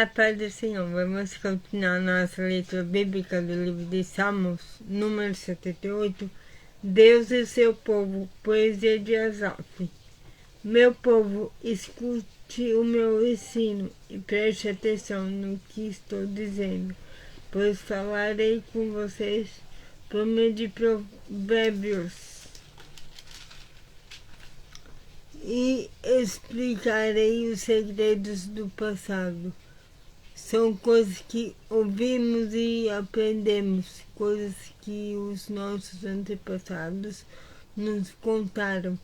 Olá, Pai do Senhor. Vamos continuar nossa leitura bíblica do livro de Salmos, número 78. Deus e seu povo, poesia de Asaf. Meu povo, escute o meu ensino e preste atenção no que estou dizendo, pois falarei com vocês por meio de provérbios e explicarei os segredos do passado. São coisas que ouvimos e aprendemos, coisas que os nossos antepassados nos contaram.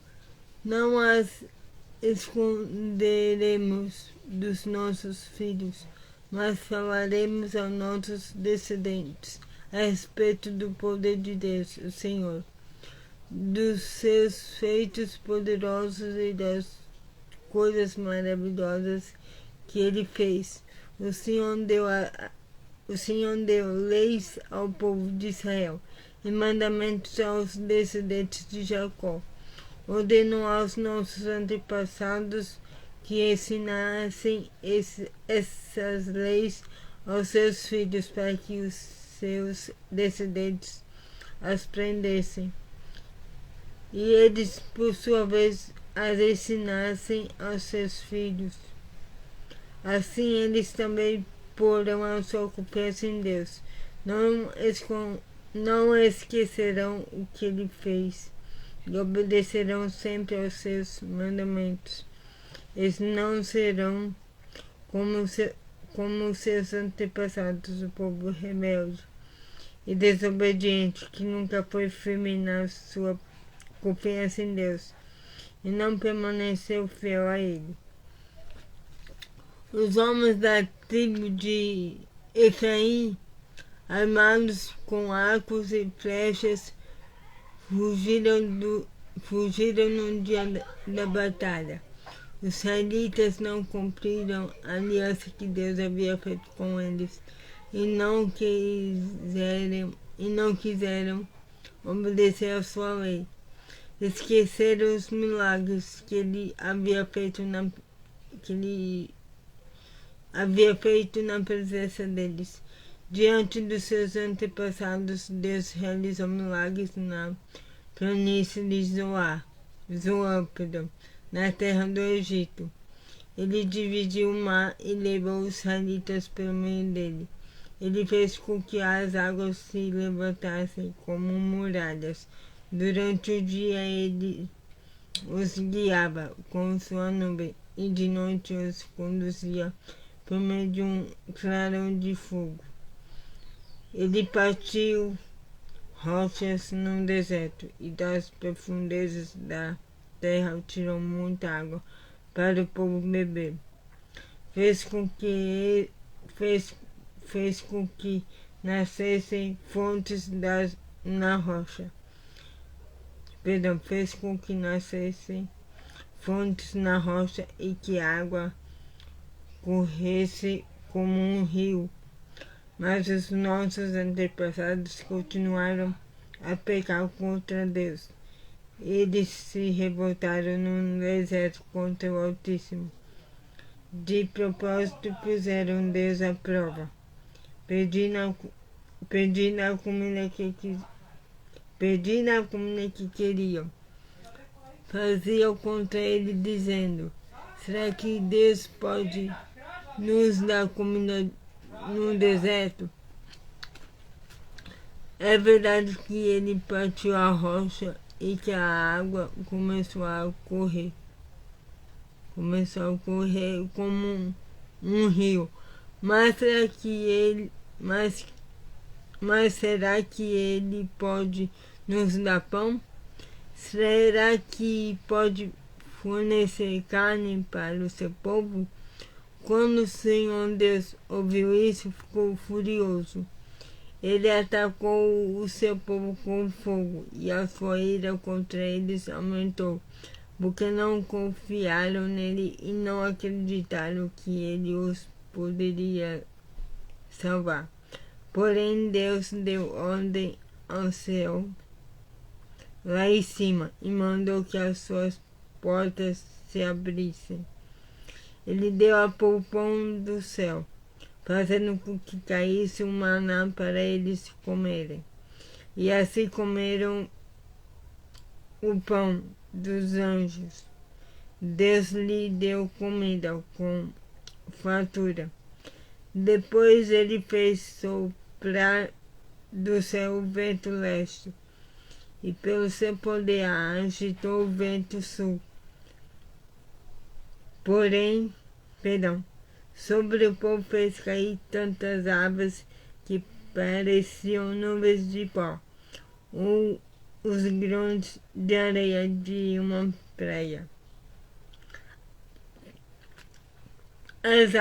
Não as esconderemos dos nossos filhos, mas falaremos aos nossos descendentes a respeito do poder de Deus, o Senhor, dos seus feitos poderosos e das coisas maravilhosas que Ele fez. O Senhor deu leis ao povo de Israel e mandamentos aos descendentes de Jacó. Ordenou aos nossos antepassados que ensinassem essas leis aos seus filhos para que os seus descendentes as aprendessem. E eles, por sua vez, as ensinassem aos seus filhos. Assim eles também porão a sua confiança em Deus. Não esquecerão o que Ele fez e obedecerão sempre aos seus mandamentos. Eles não serão como seus antepassados, o povo rebelde e desobediente, que nunca foi firme na sua confiança em Deus e não permaneceu fiel a Ele. Os homens da tribo de Efraim, armados com arcos e flechas, fugiram no dia da batalha. Os israelitas não cumpriram a aliança que Deus havia feito com eles e não quiseram obedecer a sua lei. Esqueceram os milagres que Ele havia feito na presença deles. Diante dos seus antepassados, Deus realizou milagres na planície de Zoar, na terra do Egito. Ele dividiu o mar e levou os israelitas pelo meio dele. Ele fez com que as águas se levantassem como muralhas. Durante o dia ele os guiava com sua nuvem e de noite os conduzia por meio de um clarão de fogo. Ele partiu rochas no deserto e das profundezas da terra tirou muita água para o povo beber. Fez com que nascessem fontes na rocha. Fez com que nascessem fontes na rocha e que a água corresse como um rio. Mas os nossos antepassados continuaram a pecar contra Deus. Eles se revoltaram no deserto contra o Altíssimo. De propósito puseram Deus à prova, pedindo a comida que queriam. Faziam contra ele, dizendo: será que Deus pode nos dar comida no deserto? É verdade que ele partiu a rocha e que a água começou a correr como um rio. Mas será que ele pode nos dar pão? Será que pode fornecer carne para o seu povo? Quando o Senhor Deus ouviu isso, ficou furioso. Ele atacou o seu povo com fogo e a sua ira contra eles aumentou, porque não confiaram nele e não acreditaram que ele os poderia salvar. Porém, Deus deu ordem ao céu lá em cima e mandou que as suas portas se abrissem. Ele deu ao povo pão do céu fazendo com que caísse um maná para eles comerem. E assim comeram o pão dos anjos. Deus lhe deu comida com fartura. Depois ele fez soprar do céu o vento leste, e pelo seu poder agitou o vento sul. Sobre o povo fez cair tantas aves que pareciam nuvens de pó, ou os grãos de areia de uma praia. As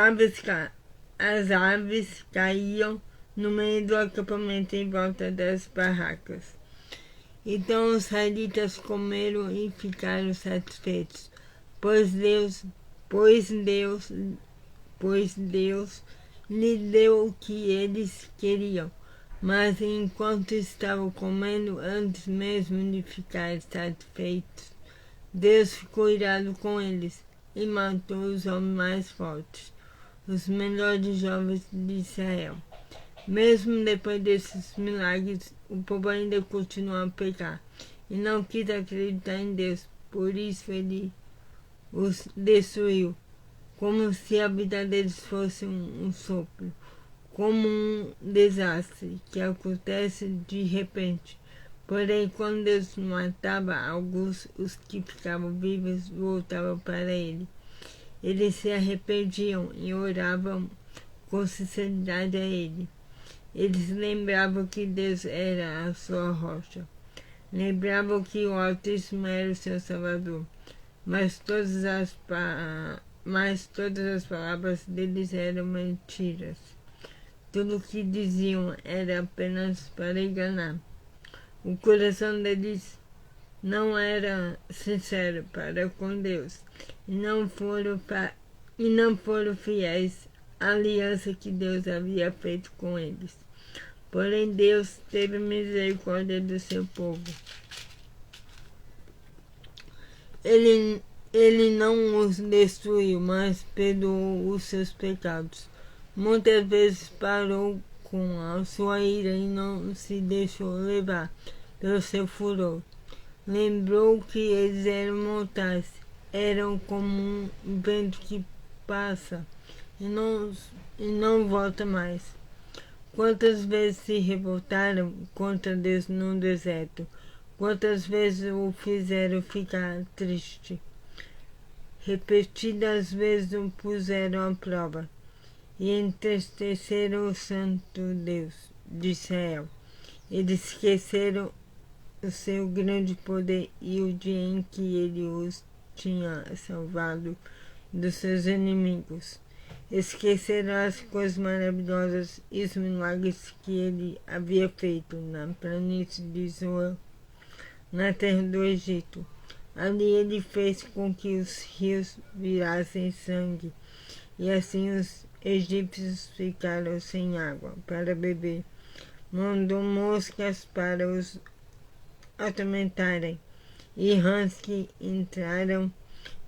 aves caíam no meio do acampamento em volta das barracas. Então os israelitas comeram e ficaram satisfeitos, pois Deus lhe deu o que eles queriam. Mas enquanto estavam comendo, antes mesmo de ficarem satisfeitos, Deus ficou irado com eles e matou os homens mais fortes, os melhores jovens de Israel. Mesmo depois desses milagres, o povo ainda continuou a pecar e não quis acreditar em Deus. Por isso ele os destruiu, como se a vida deles fosse um sopro, como um desastre que acontece de repente. Porém, quando Deus matava alguns, os que ficavam vivos voltavam para ele. Eles se arrependiam e oravam com sinceridade a ele. Eles lembravam que Deus era a sua rocha. Lembravam que o Altíssimo era o seu Salvador. Mas todas as palavras deles eram mentiras. Tudo o que diziam era apenas para enganar. O coração deles não era sincero para com Deus e não foram fiéis à aliança que Deus havia feito com eles. Porém, Deus teve misericórdia do seu povo. Ele não os destruiu, mas perdoou os seus pecados. Muitas vezes parou com a sua ira e não se deixou levar pelo seu furor. Lembrou que eles eram mortais, eram como um vento que passa e não volta mais. Quantas vezes se revoltaram contra Deus no deserto? Quantas vezes o fizeram ficar triste? Repetidas vezes o puseram à prova e entristeceram o santo Deus de Israel. Eles esqueceram o seu grande poder e o dia em que ele os tinha salvado dos seus inimigos. Esqueceram as coisas maravilhosas e os milagres que ele havia feito na planície de Zoan, na terra do Egito. Ali ele fez com que os rios virassem sangue, e assim os egípcios ficaram sem água para beber. Mandou moscas para os atormentarem, e rãs que entraram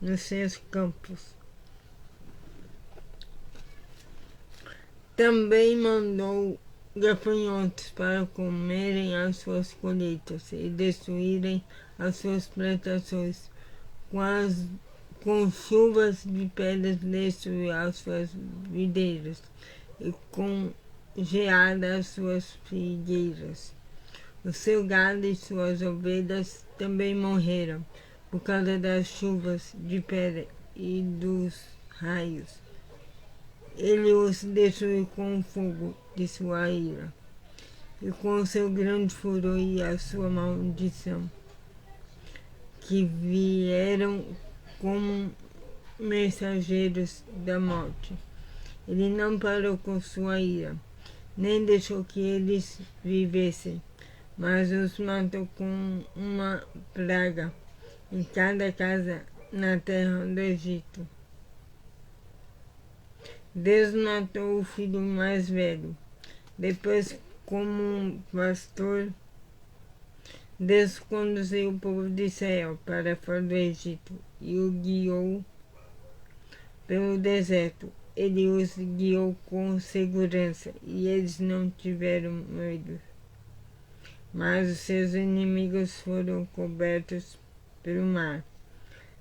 nos seus campos. Também mandou gafanhotos para comerem as suas colheitas e destruírem as suas plantações. Com chuvas de pedras destruiu as suas videiras e com geada as suas figueiras. O seu gado e suas ovelhas também morreram por causa das chuvas de pedra e dos raios. Ele os destruiu com o fogo de sua ira e com o seu grande furor e a sua maldição, que vieram como mensageiros da morte. Ele não parou com sua ira, nem deixou que eles vivessem, mas os matou com uma praga em cada casa na terra do Egito. Deus matou o filho mais velho. Depois, como um pastor, Deus conduziu o povo de Israel para fora do Egito e o guiou pelo deserto. ele os guiou com segurança e eles não tiveram medo. Mas os seus inimigos foram cobertos pelo mar.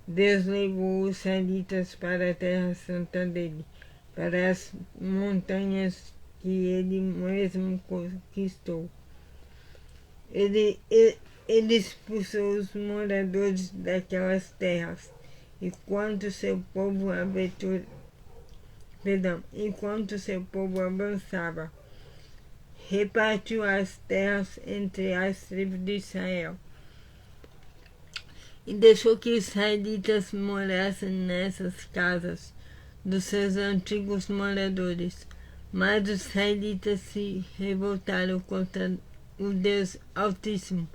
Deus levou os israelitas para a terra santa dele, para as montanhas que ele mesmo conquistou. Ele expulsou os moradores daquelas terras, enquanto seu povo avançava. Repartiu as terras entre as tribos de Israel e deixou que os israelitas morassem nessas casas dos seus antigos moradores. Mas os israelitas se revoltaram contra o Deus Altíssimo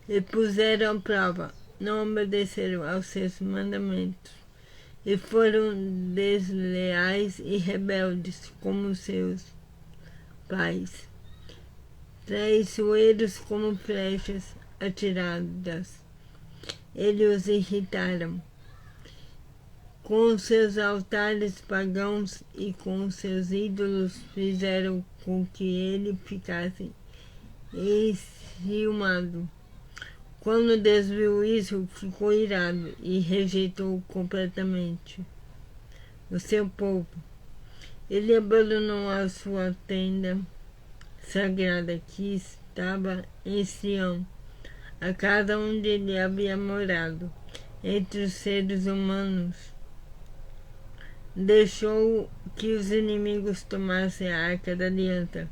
e puseram à prova, não obedeceram aos seus mandamentos e foram desleais e rebeldes como seus pais, traiçoeiros como flechas atiradas. Eles os irritaram com seus altares pagãos e com seus ídolos, fizeram com que ele ficasse enciumado. Quando Deus viu isso, ficou irado e rejeitou completamente o seu povo. Ele abandonou a sua tenda sagrada que estava em Sião, a casa onde ele havia morado entre os seres humanos. Deixou que os inimigos tomassem a arca da aliança,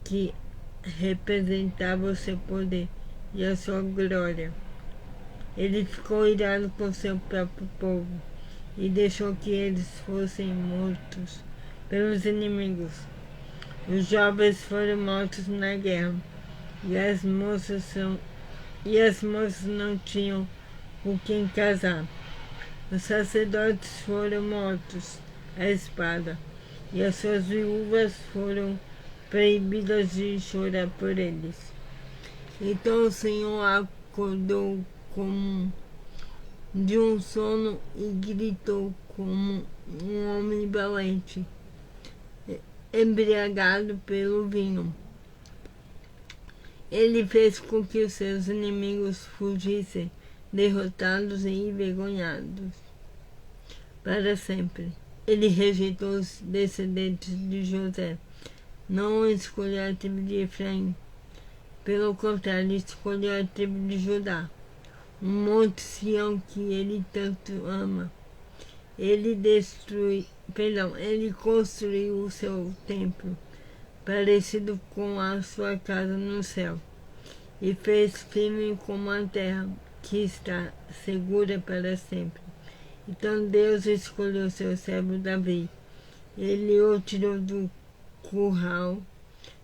que representava o seu poder e a sua glória. Ele ficou irado com seu próprio povo e deixou que eles fossem mortos pelos inimigos. Os jovens foram mortos na guerra e as moças não tinham com quem casar. Os sacerdotes foram mortos à espada e as suas viúvas foram proibidas de chorar por eles. Então o Senhor acordou como de um sono e gritou como um homem valente, embriagado pelo vinho. Ele fez com que os seus inimigos fugissem, derrotados e envergonhados para sempre. Ele rejeitou os descendentes de José, não escolheu a tribo de Efraim. Pelo contrário, escolheu a tribo de Judá, um monte Sião que ele tanto ama. Ele construiu o seu templo, parecido com a sua casa no céu, e fez firme como a terra, que está segura para sempre. Então Deus escolheu seu servo Davi. Ele o tirou do curral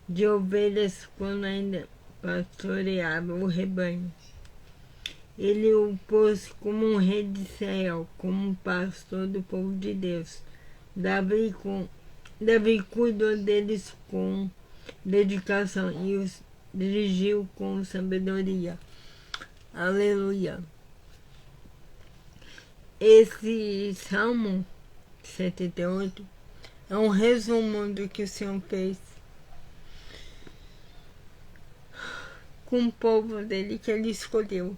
de ovelhas quando ainda pastoreava o rebanho. Ele o pôs como um rei de Israel, como um pastor do povo de Deus. Davi cuidou deles com dedicação e os dirigiu com sabedoria. Aleluia. Esse Salmo 78 é um resumo do que o Senhor fez com o povo dele que ele escolheu.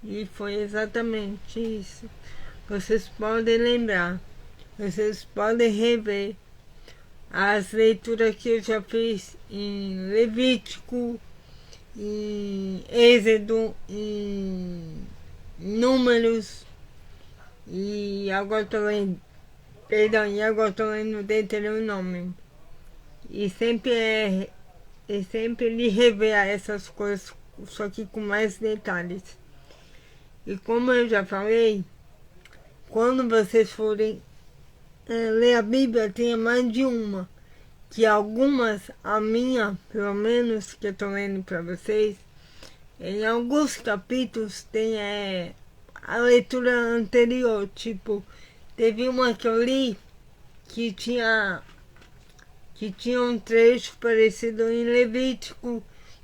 E foi exatamente isso. Vocês podem lembrar, vocês podem rever as leituras que eu já fiz em Levítico, em Êxodo, em Números, e agora estou lendo Deuteronômio. E sempre ele rever essas coisas, só que com mais detalhes. E como eu já falei, quando vocês forem ler a Bíblia, tenha mais de uma. Que algumas, a minha, pelo menos, que eu estou lendo para vocês, em alguns capítulos tem a leitura anterior. Tipo, teve uma que eu li que tinha um trecho parecido em Levítico,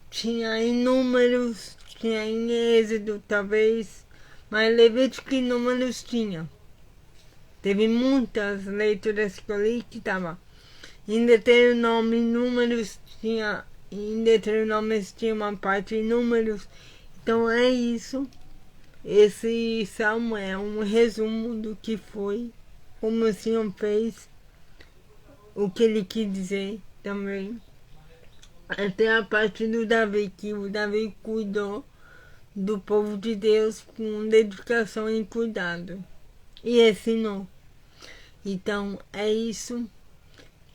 tinha em Números, tinha em Êxodo, talvez, mas Levítico e Números tinha. Teve muitas leituras que eu li que estava em Deuteronômio, números, em Deuteronômio tinha uma parte em números. Então é isso. Esse salmo é um resumo do que foi, como o Senhor fez, o que ele quis dizer também. Até a parte do Davi, que o Davi cuidou do povo de Deus com dedicação e cuidado. E ensinou. Então é isso.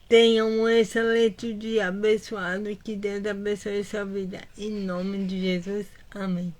Tenham um excelente dia abençoado e que Deus abençoe sua vida. Em nome de Jesus. Amém.